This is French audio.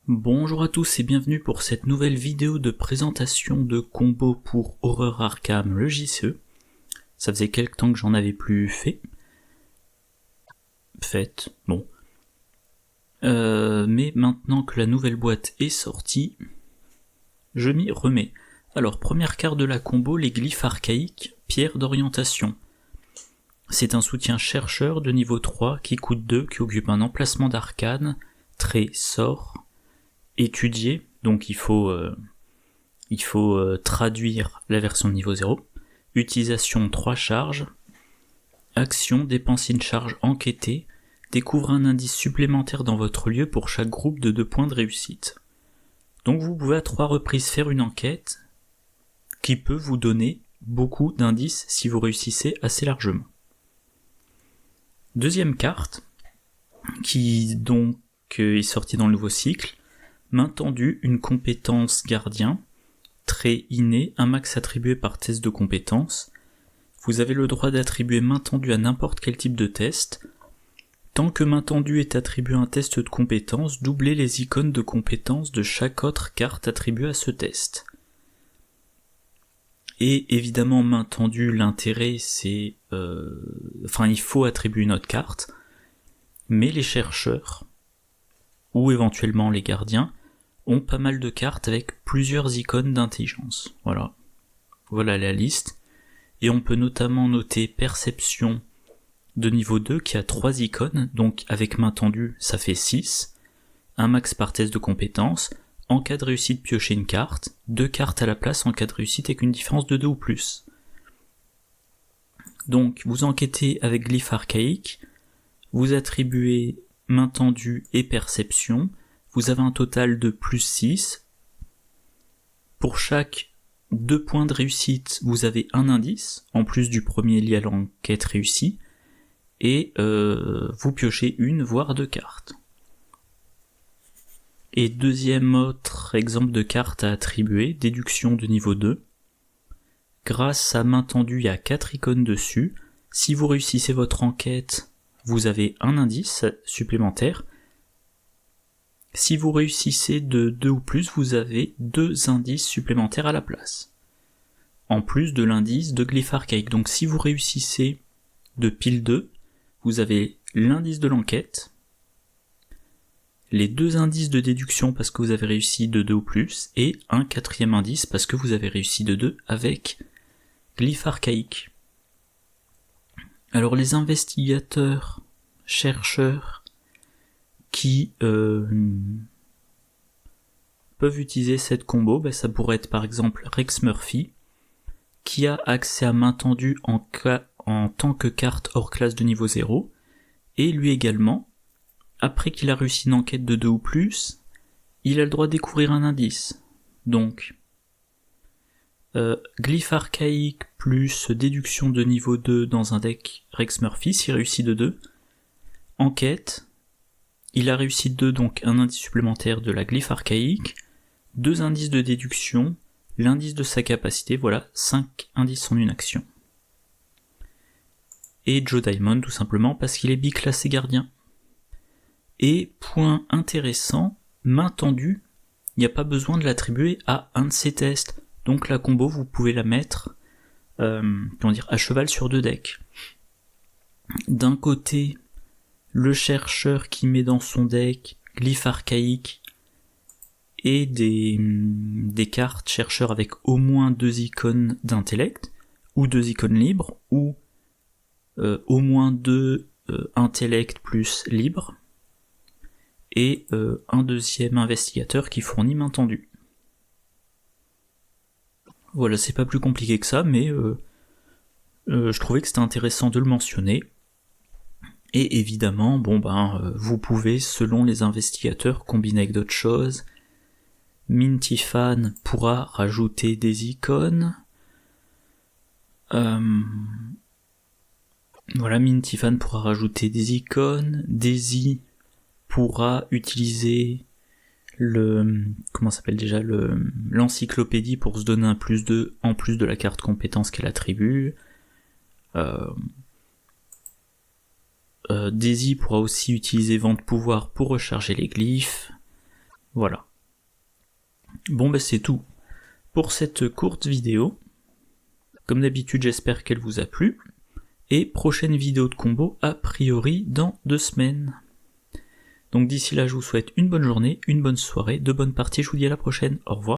Bonjour à tous et bienvenue pour cette nouvelle vidéo de présentation de combos pour Horror Arkham le JCE. Ça faisait quelque temps que j'en avais plus fait. Bon. Mais maintenant que la nouvelle boîte est sortie, je m'y remets. Alors, première carte de la combo, les glyphes archaïques, pierre d'orientation. C'est un soutien chercheur de niveau 3 qui coûte 2, qui occupe un emplacement d'arcane, trait, sort, étudier, donc il faut traduire la version de niveau 0, utilisation 3 charges, action, dépenser une charge enquêtée, découvre un indice supplémentaire dans votre lieu pour chaque groupe de 2 points de réussite. Donc vous pouvez à 3 reprises faire une enquête qui peut vous donner beaucoup d'indices si vous réussissez assez largement. Deuxième carte, qui donc est sortie dans le nouveau cycle, main tendue, une compétence gardien, trait inné, un max attribué par test de compétence. Vous avez le droit d'attribuer main tendue à n'importe quel type de test. Tant que main tendue est attribué à un test de compétence, doublez les icônes de compétence de chaque autre carte attribuée à ce test. Et évidemment, main tendue, l'intérêt c'est... il faut attribuer une autre carte, mais les chercheurs, ou éventuellement les gardiens, ont pas mal de cartes avec plusieurs icônes d'intelligence. Voilà la liste. Et on peut notamment noter Perception de niveau 2 qui a 3 icônes, donc avec main tendue ça fait 6, un max par test de compétence, en cas de réussite piocher une carte, 2 cartes à la place en cas de réussite avec une différence de 2 ou plus. Donc vous enquêtez avec glyphe archaïque, vous attribuez main tendue et perception, vous avez un total de plus 6. Pour chaque 2 points de réussite, vous avez un indice, en plus du premier lié à l'enquête réussie, et vous piochez une voire 2 cartes. Et deuxième autre exemple de carte à attribuer, déduction de niveau 2. Grâce à main tendue, il y a 4 icônes dessus. Si vous réussissez votre enquête, vous avez un indice supplémentaire. Si vous réussissez de 2 ou plus, vous avez 2 indices supplémentaires à la place. En plus de l'indice de glyphe archaïque. Donc si vous réussissez de pile 2, vous avez l'indice de l'enquête, les 2 indices de déduction parce que vous avez réussi de 2 ou plus, et un 4e indice parce que vous avez réussi de 2 avec glyphe archaïque. Alors les investigateurs, chercheurs, qui peuvent utiliser cette combo, ça pourrait être par exemple Rex Murphy, qui a accès à main tendue en tant que carte hors classe de niveau 0, et lui également, après qu'il a réussi une enquête de 2 ou plus, il a le droit de découvrir un indice. Donc, glyphe archaïque plus déduction de niveau 2 dans un deck Rex Murphy, s'il réussit de 2, enquête, il a réussi 2, donc un indice supplémentaire de la glyphe archaïque, 2 indices de déduction, l'indice de sa capacité, voilà, 5 indices en une action. Et Joe Diamond, tout simplement, parce qu'il est biclassé gardien. Et, point intéressant, main tendue, il n'y a pas besoin de l'attribuer à un de ses tests. Donc la combo, vous pouvez la mettre à cheval sur 2 decks. D'un côté, le chercheur qui met dans son deck glyphe archaïque et des cartes chercheurs avec au moins 2 icônes d'intellect, ou 2 icônes libres, ou au moins 2 intellect plus libre, et un deuxième investigateur qui fournit main tendue. Voilà, c'est pas plus compliqué que ça, mais je trouvais que c'était intéressant de le mentionner. Et évidemment, vous pouvez, selon les investigateurs, combiner avec d'autres choses. Minty-Fan pourra rajouter des icônes. Minty-Fan pourra rajouter des icônes. Daisy pourra utiliser l'encyclopédie pour se donner un plus 2 en plus de la carte compétence qu'elle attribue. Daisy pourra aussi utiliser Vent de pouvoir pour recharger les glyphes. Voilà. Bon bah c'est tout pour cette courte vidéo. Comme d'habitude, j'espère qu'elle vous a plu. Et prochaine vidéo de combo a priori dans 2 semaines. Donc d'ici là, je vous souhaite une bonne journée, une bonne soirée, de bonnes parties, je vous dis à la prochaine, au revoir.